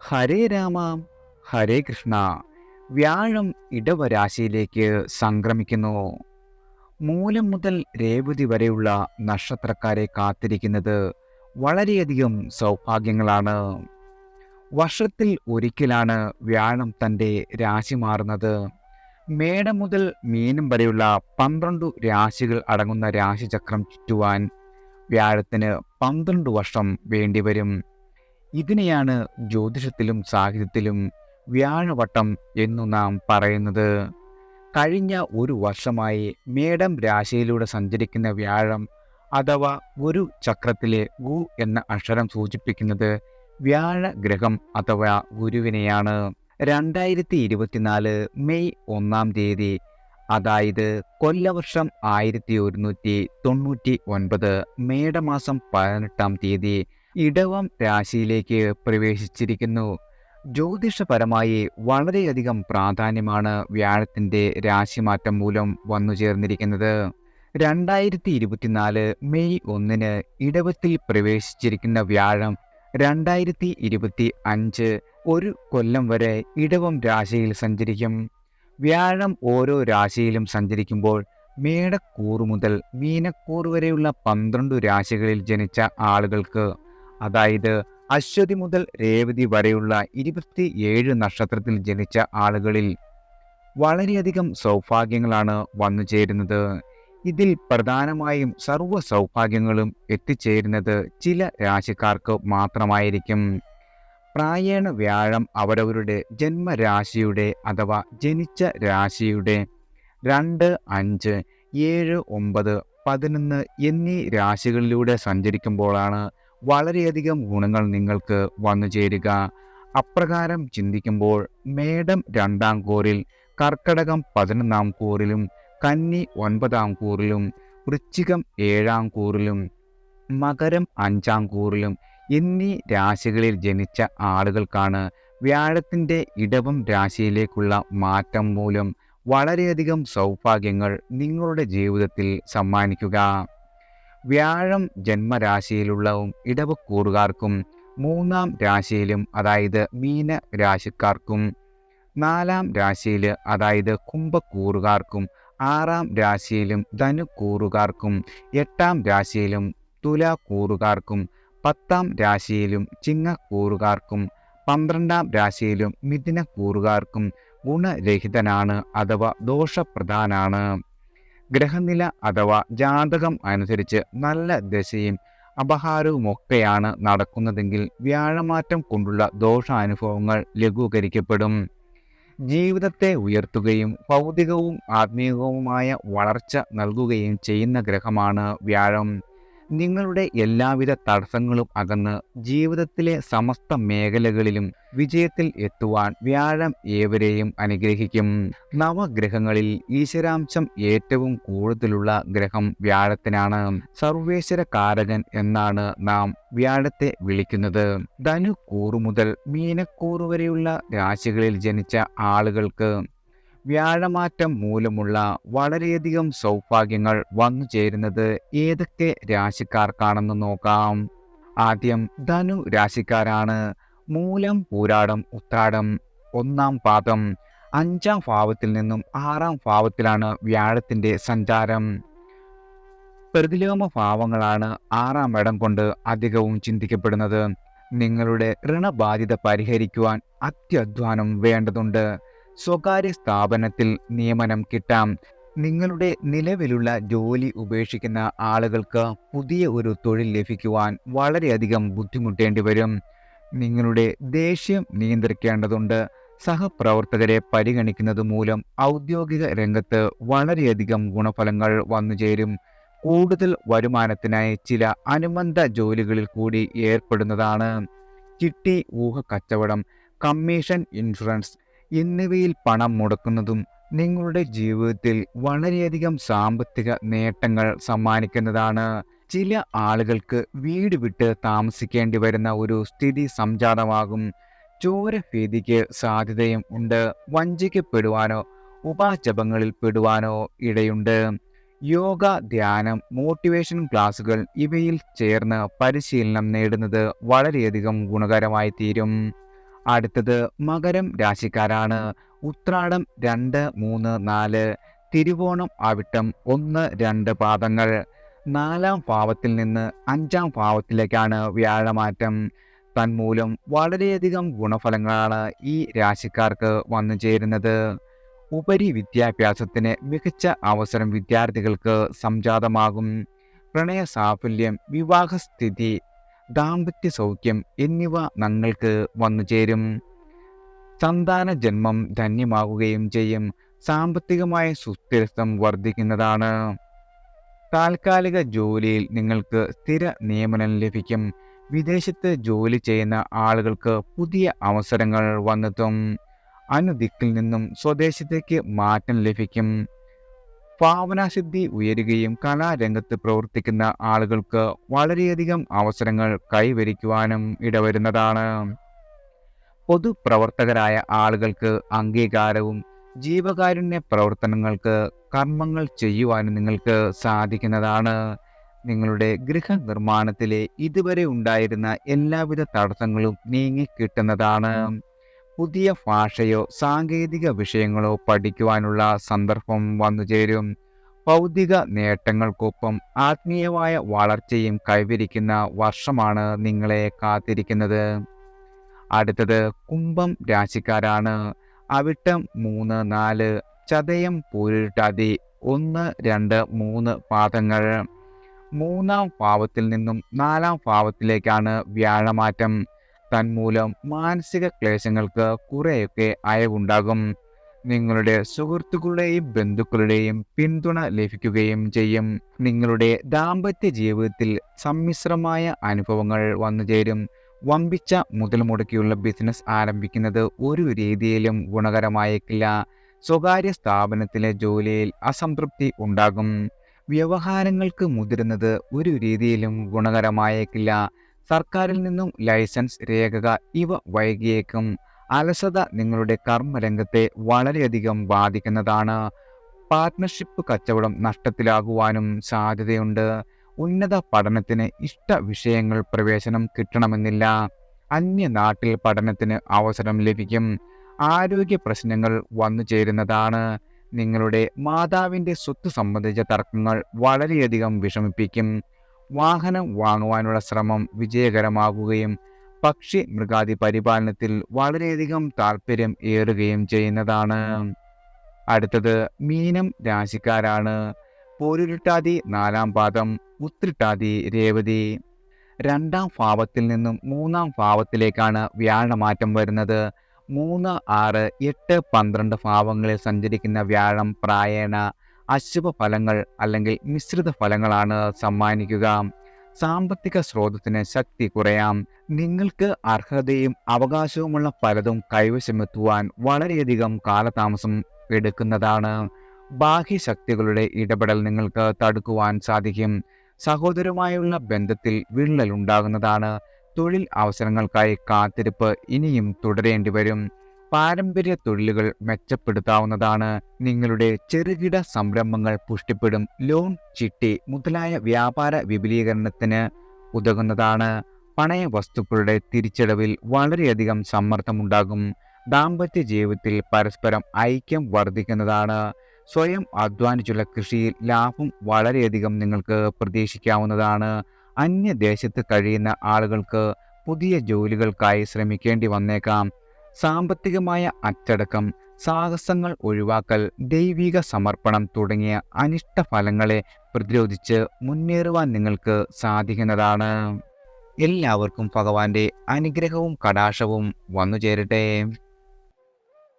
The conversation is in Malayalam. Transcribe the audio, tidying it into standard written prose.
ഹരേ രാമ ഹരേ കൃഷ്ണ. വ്യാഴം ഇടവരാശിയിലേക്ക് സംക്രമിക്കുന്നു. മൂലം മുതൽ രേവതി വരെയുള്ള നക്ഷത്രക്കാരെ കാത്തിരിക്കുന്നത് വളരെയധികം സൗഭാഗ്യങ്ങളാണ്. വർഷത്തിൽ ഒരിക്കലാണ് വ്യാഴം തൻ്റെ രാശി മാറുന്നത്. മേടം മുതൽ മീനം വരെയുള്ള 12 രാശികൾ അടങ്ങുന്ന രാശിചക്രം ചുറ്റുവാൻ വ്യാഴത്തിന് 12 വർഷം വേണ്ടിവരും. ഇതിനെയാണ് ജ്യോതിഷത്തിലും സാഹിത്യത്തിലും വ്യാഴവട്ടം എന്നു നാം പറയുന്നത്. കഴിഞ്ഞ ഒരു വർഷമായി മേടം രാശിയിലൂടെ സഞ്ചരിക്കുന്ന വ്യാഴം അഥവാ ഒരു ചക്രത്തിലെ ഗു എന്ന അക്ഷരം സൂചിപ്പിക്കുന്നത് വ്യാഴഗ്രഹം അഥവാ ഗുരുവിനെയാണ്. 2024 മെയ് 1-ാം തീയതി, അതായത് കൊല്ലവർഷം 1199 മേടമാസം 18-ാം തീയതി ഇടവം രാശിയിലേക്ക് പ്രവേശിച്ചിരിക്കുന്നു. ജ്യോതിഷപരമായി വളരെയധികം പ്രാധാന്യമാണ് വ്യാഴത്തിൻ്റെ രാശിമാറ്റം മൂലം വന്നു ചേർന്നിരിക്കുന്നത്. 2024 മെയ് 1-ന് ഇടവത്തിൽ പ്രവേശിച്ചിരിക്കുന്ന വ്യാഴം 2025 ഒരു കൊല്ലം വരെ ഇടവം രാശിയിൽ സഞ്ചരിക്കും. വ്യാഴം ഓരോ രാശിയിലും സഞ്ചരിക്കുമ്പോൾ മേടക്കൂറ് മുതൽ മീനക്കൂറ് വരെയുള്ള 12 രാശികളിൽ ജനിച്ച ആളുകൾക്ക്, അതായത് അശ്വതി മുതൽ രേവതി വരെയുള്ള 27 നക്ഷത്രത്തിൽ ജനിച്ച ആളുകളിൽ വളരെയധികം സൗഭാഗ്യങ്ങളാണ് വന്നു ചേരുന്നത്. ഇതിൽ പ്രധാനമായും സർവ്വ സൗഭാഗ്യങ്ങളും എത്തിച്ചേരുന്നത് ചില രാശിക്കാർക്ക് മാത്രമായിരിക്കും. പ്രായേണ വ്യാഴം അവരവരുടെ ജന്മരാശിയുടെ അഥവാ ജനിച്ച രാശിയുടെ 2, 5, 7, 9, 11 എന്നീ രാശികളിലൂടെ സഞ്ചരിക്കുമ്പോഴാണ് വളരെയധികം ഗുണങ്ങൾ നിങ്ങൾക്ക് വന്നു ചേരുക. അപ്രകാരം ചിന്തിക്കുമ്പോൾ മേടം 2-ാം കൂറിൽ, കർക്കടകം 11-ാം കൂറിലും, കന്നി 9-ാം കൂറിലും, വൃശ്ചികം 7-ാം കൂറിലും, മകരം 5-ാം കൂറിലും എന്നീ രാശികളിൽ ജനിച്ച ആളുകൾക്കാണ് വ്യാഴത്തിൻ്റെ ഇടവം രാശിയിലേക്കുള്ള മാറ്റം മൂലം വളരെയധികം സൗഭാഗ്യങ്ങൾ നിങ്ങളുടെ ജീവിതത്തിൽ സമ്മാനിക്കുക. വ്യാഴം ജന്മരാശിയിലുള്ളവും ഇടവക്കൂറുകാർക്കും, 3-ാം രാശിയിലും അതായത് മീന രാശിക്കാർക്കും, 4-ാം രാശിയിൽ അതായത് കുംഭക്കൂറുകാർക്കും, 6-ാം രാശിയിലും ധനുക്കൂറുകാർക്കും, 8-ാം രാശിയിലും തുലാക്കൂറുകാർക്കും, 10-ാം രാശിയിലും ചിങ്ങക്കൂറുകാർക്കും, 12-ാം രാശിയിലും മിഥുനക്കൂറുകാർക്കും ഗുണരഹിതനാണ് അഥവാ ദോഷപ്രധാനാണ്. ഗ്രഹനില അഥവാ ജാതകം അനുസരിച്ച് നല്ല ദശയും അപഹാരവുമൊക്കെയാണ് നടക്കുന്നതെങ്കിൽ വ്യാഴമാറ്റം കൊണ്ടുള്ള ദോഷാനുഭവങ്ങൾ ലഘൂകരിക്കപ്പെടും. ജീവിതത്തെ ഉയർത്തുകയും ഭൗതികവും ആത്മീയവുമായ വളർച്ച നൽകുകയും ചെയ്യുന്ന ഗ്രഹമാണ് വ്യാഴം. നിങ്ങളുടെ എല്ലാവിധ തടസ്സങ്ങളും അകന്ന് ജീവിതത്തിലെ സമസ്ത മേഖലകളിലും വിജയത്തിൽ എത്തുവാൻ വ്യാഴം ഏവരെയും അനുഗ്രഹിക്കും. നവഗ്രഹങ്ങളിൽ ഈശ്വരാംശം ഏറ്റവും കൂടുതലുള്ള ഗ്രഹം വ്യാഴത്തിനാണ്. സർവേശ്വര കാരകൻ എന്നാണ് നാം വ്യാഴത്തെ വിളിക്കുന്നത്. ധനുക്കൂറ് മുതൽ മീനക്കൂറ് വരെയുള്ള രാശികളിൽ ജനിച്ച ആളുകൾക്ക് വ്യാഴമാറ്റം മൂലമുള്ള വളരെയധികം സൗഭാഗ്യങ്ങൾ വന്നു ചേരുന്നത് ഏതൊക്കെ രാശിക്കാർക്കാണെന്ന് നോക്കാം. ആദ്യം ധനു രാശിക്കാരാണ്. മൂലം, പൂരാടം, ഉത്രാടം 1-ാം പാദം 5-ാം ഭാവത്തിൽ നിന്നും 6-ാം ഭാവത്തിലാണ് വ്യാഴത്തിൻ്റെ സഞ്ചാരം. പ്രതിലോമ ഭാവങ്ങളാണ് 6-ാം ഇടം കൊണ്ട് അധികവും ചിന്തിക്കപ്പെടുന്നത്. നിങ്ങളുടെ ഋണബാധ്യത പരിഹരിക്കുവാൻ അത്യധ്വാനം വേണ്ടതുണ്ട്. സ്വകാര്യ സ്ഥാപനത്തിൽ നിയമനം കിട്ടാം. നിങ്ങളുടെ നിലവിലുള്ള ജോലി ഉപേക്ഷിക്കുന്ന ആളുകൾക്ക് പുതിയ ഒരു തൊഴിൽ ലഭിക്കുവാൻ വളരെയധികം ബുദ്ധിമുട്ടേണ്ടി വരും. നിങ്ങളുടെ ദേഷ്യം നിയന്ത്രിക്കേണ്ടതുണ്ട്. സഹപ്രവർത്തകരെ പരിഗണിക്കുന്നത് മൂലം ഔദ്യോഗിക രംഗത്ത് വളരെയധികം ഗുണഫലങ്ങൾ വന്നു ചേരും. കൂടുതൽ വരുമാനത്തിനായി ചില അനുബന്ധ ജോലികളിൽ കൂടി ഏർപ്പെടുന്നതാണ്. ചിട്ടി, ഊഹക്കച്ചവടം, കമ്മീഷൻ, ഇൻഷുറൻസ് എന്നിവയിൽ പണം മുടക്കുന്നതും നിങ്ങളുടെ ജീവിതത്തിൽ വളരെയധികം സാമ്പത്തിക നേട്ടങ്ങൾ സമ്മാനിക്കുന്നതാണ്. ചില ആളുകൾക്ക് വീട് വിട്ട് താമസിക്കേണ്ടി വരുന്ന ഒരു സ്ഥിതി സംജാതമാകും. ചോരഭീതിക്ക് സാധ്യതയും ഉണ്ട്. വഞ്ചിക്കപ്പെടുവാനോ ഉപാചപങ്ങളിൽ പെടുവാനോ ഇടയുണ്ട്. യോഗ, ധ്യാനം, മോട്ടിവേഷൻ ക്ലാസുകൾ ഇവയിൽ ചേർന്ന് പരിശീലനം നേടുന്നത് വളരെയധികം ഗുണകരമായി തീരും. അടുത്തത് മകരം രാശിക്കാരാണ്. ഉത്രാടം 2, 3, 4, തിരുവോണം അവിട്ടം 1, 2 പാദങ്ങൾ. 4-ാം ഭാവത്തിൽ നിന്ന് 5-ാം ഭാവത്തിലേക്കാണ് വ്യാഴമാറ്റം. തന്മൂലം വളരെയധികം ഗുണഫലങ്ങളാണ് ഈ രാശിക്കാർക്ക് വന്നു ചേരുന്നത്. ഉപരി വിദ്യാഭ്യാസത്തിന് മികച്ച അവസരം വിദ്യാർത്ഥികൾക്ക് സംജാതമാകും. പ്രണയ സാഫല്യം, വിവാഹസ്ഥിതി, ദാമ്പത്യ സൗഖ്യം എന്നിവ നിങ്ങൾക്ക് വന്നുചേരും. സന്താന ജന്മം ധന്യമാകുകയും ചെയ്യും. സാമ്പത്തികമായ സുസ്ഥിരത്വം വർദ്ധിക്കുന്നതാണ്. താൽക്കാലിക ജോലിയിൽ നിങ്ങൾക്ക് സ്ഥിര നിയമനം ലഭിക്കും. വിദേശത്ത് ജോലി ചെയ്യുന്ന ആളുകൾക്ക് പുതിയ അവസരങ്ങൾ വന്നെത്തും. അനുദിക്കിൽ നിന്നും സ്വദേശത്തേക്ക് മാറ്റം ലഭിക്കും. ഭാവനാസിദ്ധി ഉയരുകയും കലാരംഗത്ത് പ്രവർത്തിക്കുന്ന ആളുകൾക്ക് വളരെയധികം അവസരങ്ങൾ കൈവരിക്കുവാനും ഇടവരുന്നതാണ്. പൊതുപ്രവർത്തകരായ ആളുകൾക്ക് അംഗീകാരവും ജീവകാരുണ്യ പ്രവർത്തനങ്ങൾക്ക് കർമ്മങ്ങൾ ചെയ്യുവാനും നിങ്ങൾക്ക് സാധിക്കുന്നതാണ്. നിങ്ങളുടെ ഗൃഹനിർമ്മാണത്തിലെ ഇതുവരെ ഉണ്ടായിരുന്ന എല്ലാവിധ തടസ്സങ്ങളും നീങ്ങിക്കിട്ടുന്നതാണ്. പുതിയ ഭാഷയോ സാങ്കേതിക വിഷയങ്ങളോ പഠിക്കുവാനുള്ള സന്ദർഭം വന്നുചേരും. ഭൗതിക നേട്ടങ്ങൾക്കൊപ്പം ആത്മീയമായ വളർച്ചയും കൈവരിക്കുന്ന വർഷമാണ് നിങ്ങളെ കാത്തിരിക്കുന്നത്. അടുത്തത് കുംഭം രാശിക്കാരാണ്. അവിട്ടം 3, 4, ചതയം പൂരിട്ടാതി 1, 2, 3 പാദങ്ങൾ. 3-ാം ഭാവത്തിൽ നിന്നും 4-ാം ഭാവത്തിലേക്കാണ് വ്യാഴമാറ്റം. തന്മൂലം മാനസിക ക്ലേശങ്ങൾക്ക് കുറേയൊക്കെ അയവുണ്ടാകും. നിങ്ങളുടെ സുഹൃത്തുക്കളുടെയും ബന്ധുക്കളുടെയും പിന്തുണ ലഭിക്കുകയും ചെയ്യും. നിങ്ങളുടെ ദാമ്പത്യ ജീവിതത്തിൽ സമ്മിശ്രമായ അനുഭവങ്ങൾ വന്നുചേരും. വമ്പിച്ച മുതൽ മുടക്കിയുള്ള ബിസിനസ് ആരംഭിക്കുന്നത് ഒരു രീതിയിലും ഗുണകരമായേക്കില്ല. സ്വകാര്യ സ്ഥാപനത്തിലെ ജോലിയിൽ അസംതൃപ്തി ഉണ്ടാകും. വ്യവഹാരങ്ങൾക്ക് മുതിരുന്നത് ഒരു രീതിയിലും ഗുണകരമായേക്കില്ല. സർക്കാരിൽ നിന്നും ലൈസൻസ്, രേഖ ഇവ വൈകിയേക്കും. അലസത നിങ്ങളുടെ കർമ്മരംഗത്തെ വളരെയധികം ബാധിക്കുന്നതാണ്. പാർട്ട്ണർഷിപ്പ് കച്ചവടം നഷ്ടത്തിലാകുവാനും സാധ്യതയുണ്ട്. ഉന്നത പഠനത്തിന് ഇഷ്ട വിഷയങ്ങൾ പ്രവേശനം കിട്ടണമെന്നില്ല. അന്യനാട്ടിൽ പഠനത്തിന് അവസരം ലഭിക്കും. ആരോഗ്യ പ്രശ്നങ്ങൾ വന്നു ചേരുന്നതാണ്. നിങ്ങളുടെ മാതാവിൻ്റെ സ്വത്ത് സംബന്ധിച്ച തർക്കങ്ങൾ വളരെയധികം വിഷമിപ്പിക്കും. വാഹനം വാങ്ങുവാനുള്ള ശ്രമം വിജയകരമാകുകയും പക്ഷി മൃഗാദി പരിപാലനത്തിൽ വളരെയധികം താല്പര്യം ഏറുകയും ചെയ്യുന്നതാണ്. അടുത്തത് മീനം രാശിക്കാരാണ്. പോരുരുട്ടാതി 4-ാം പാദം, ഉത്രിട്ടാതി, രേവതി. 2-ാം ഭാവത്തിൽ നിന്നും 3-ാം ഭാവത്തിലേക്കാണ് വ്യാഴമാറ്റം വരുന്നത്. 3, 6, 8, 12 ഭാവങ്ങളിൽ സഞ്ചരിക്കുന്ന വ്യാഴം പ്രായേണ അശുഭ ഫലങ്ങൾ അല്ലെങ്കിൽ മിശ്രിത ഫലങ്ങളാണ് സമ്മാനിക്കുക. സാമ്പത്തിക സ്രോതസ്സിന് ശക്തി കുറയാം. നിങ്ങൾക്ക് അർഹതയും അവകാശവുമുള്ള പലതും കൈവശമെത്തുവാൻ വളരെയധികം കാലതാമസം എടുക്കുന്നതാണ്. ബാഹ്യശക്തികളുടെ ഇടപെടൽ നിങ്ങൾക്ക് തടുക്കുവാൻ സാധിക്കും. സഹോദരമായുള്ള ബന്ധത്തിൽ വിള്ളലുണ്ടാകുന്നതാണ്. തൊഴിൽ അവസരങ്ങൾക്കായി കാത്തിരിപ്പ് ഇനിയും തുടരേണ്ടി വരും. പാരമ്പര്യ തൊഴിലുകൾ മെച്ചപ്പെടുത്താവുന്നതാണ്. നിങ്ങളുടെ ചെറുകിട സംരംഭങ്ങൾ പുഷ്ടിപ്പെടും. ലോൺ, ചിട്ടി മുതലായ വ്യാപാര വിപുലീകരണത്തിന് ഉതകുന്നതാണ്. പണയ വസ്തുക്കളുടെ തിരിച്ചടവിൽ വളരെയധികം സമ്മർദ്ദമുണ്ടാകും. ദാമ്പത്യ ജീവിതത്തിൽ പരസ്പരം ഐക്യം വർദ്ധിക്കുന്നതാണ്. സ്വയം അധ്വാനിച്ചുള്ള കൃഷിയിൽ ലാഭം വളരെയധികം നിങ്ങൾക്ക് പ്രതീക്ഷിക്കാവുന്നതാണ്. അന്യദേശത്ത് കഴിയുന്ന ആളുകൾക്ക് പുതിയ ജോലികൾക്കായി ശ്രമിക്കേണ്ടി വന്നേക്കാം. സാമ്പത്തികമായ അച്ചടക്കം, സാഹസങ്ങൾ ഒഴിവാക്കൽ, ദൈവിക സമർപ്പണം തുടങ്ങിയ അനിഷ്ട ഫലങ്ങളെ പ്രതിരോധിച്ച് മുന്നേറുവാൻ നിങ്ങൾക്ക് സാധിക്കുന്നതാണ്. എല്ലാവർക്കും ഭഗവാന്റെ അനുഗ്രഹവും കടാക്ഷവും വന്നു ചേരട്ടെ.